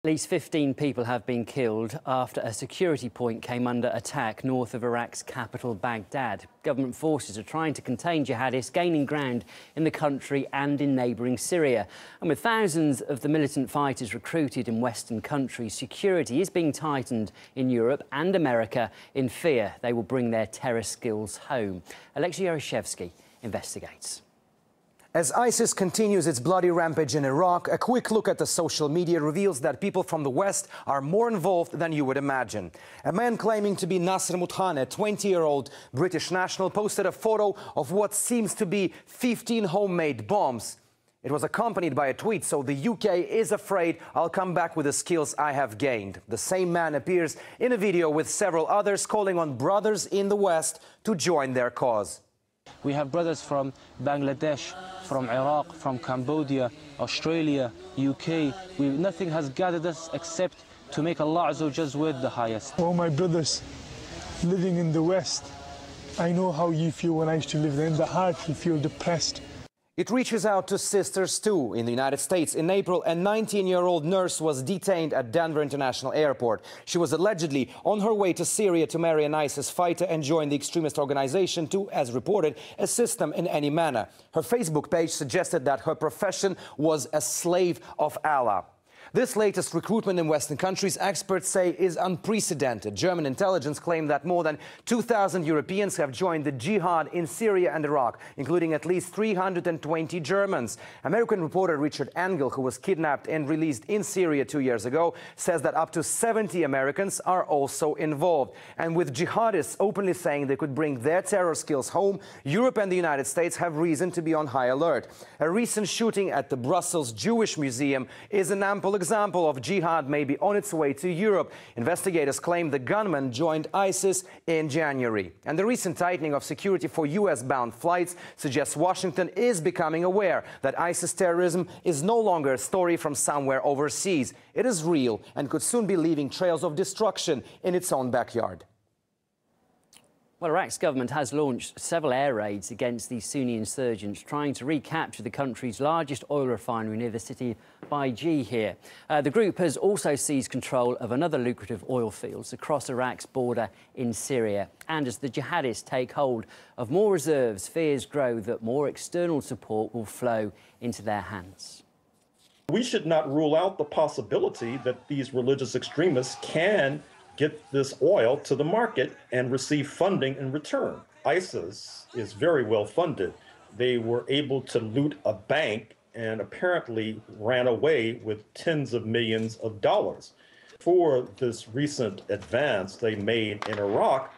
At least 15 people have been killed after a security point came under attack north of Iraq's capital, Baghdad. Government forces are trying to contain jihadists gaining ground in the country and in neighbouring Syria. And with thousands of the militant fighters recruited in Western countries, security is being tightened in Europe and America in fear they will bring their terror skills home. Alexei Yaroshevsky investigates. As ISIS continues its bloody rampage in Iraq, a quick look at the social media reveals that people from the West are more involved than you would imagine. A man claiming to be Nasser Muthan, a 20-year-old British national, posted a photo of what seems to be 15 homemade bombs. It was accompanied by a tweet, "So the UK is afraid I'll come back with the skills I have gained." The same man appears in a video with several others calling on brothers in the West to join their cause. We have brothers from Bangladesh, from Iraq, from Cambodia, Australia, UK. Nothing has gathered us except to make Allah Azza wa Jal with the highest. All my brothers living in the West, I know how you feel when I used to live there. In the heart, you feel depressed. It reaches out to sisters too. In the United States, in April, a 19-year-old nurse was detained at Denver International Airport. She was allegedly on her way to Syria to marry an ISIS fighter and join the extremist organization to, as reported, assist them in any manner. Her Facebook page suggested that her profession was a slave of Allah. This latest recruitment in Western countries, experts say, is unprecedented. German intelligence claimed that more than 2,000 Europeans have joined the jihad in Syria and Iraq, including at least 320 Germans. American reporter Richard Engel, who was kidnapped and released in Syria 2 years ago, says that up to 70 Americans are also involved. And with jihadists openly saying they could bring their terror skills home, Europe and the United States have reason to be on high alert. A recent shooting at the Brussels Jewish Museum is an ample example of jihad may be on its way to Europe. Investigators claim the gunman joined ISIS in January. And the recent tightening of security for US-bound flights suggests Washington is becoming aware that ISIS terrorism is no longer a story from somewhere overseas. It is real and could soon be leaving trails of destruction in its own backyard. Well, Iraq's government has launched several air raids against these Sunni insurgents, trying to recapture the country's largest oil refinery near the city of Baiji here. The group has also seized control of another lucrative oil fields across Iraq's border in Syria. And as the jihadists take hold of more reserves, fears grow that more external support will flow into their hands. We should not rule out the possibility that these religious extremists can get this oil to the market and receive funding in return. ISIS is very well funded. They were able to loot a bank and apparently ran away with tens of millions of dollars. For this recent advance they made in Iraq,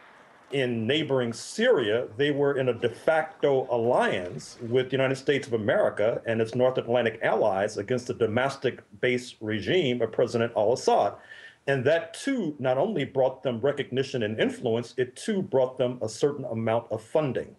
in neighboring Syria, they were in a de facto alliance with the United States of America and its North Atlantic allies against the domestic-based regime of President al-Assad. And that, too, not only brought them recognition and influence, it, too, brought them a certain amount of funding.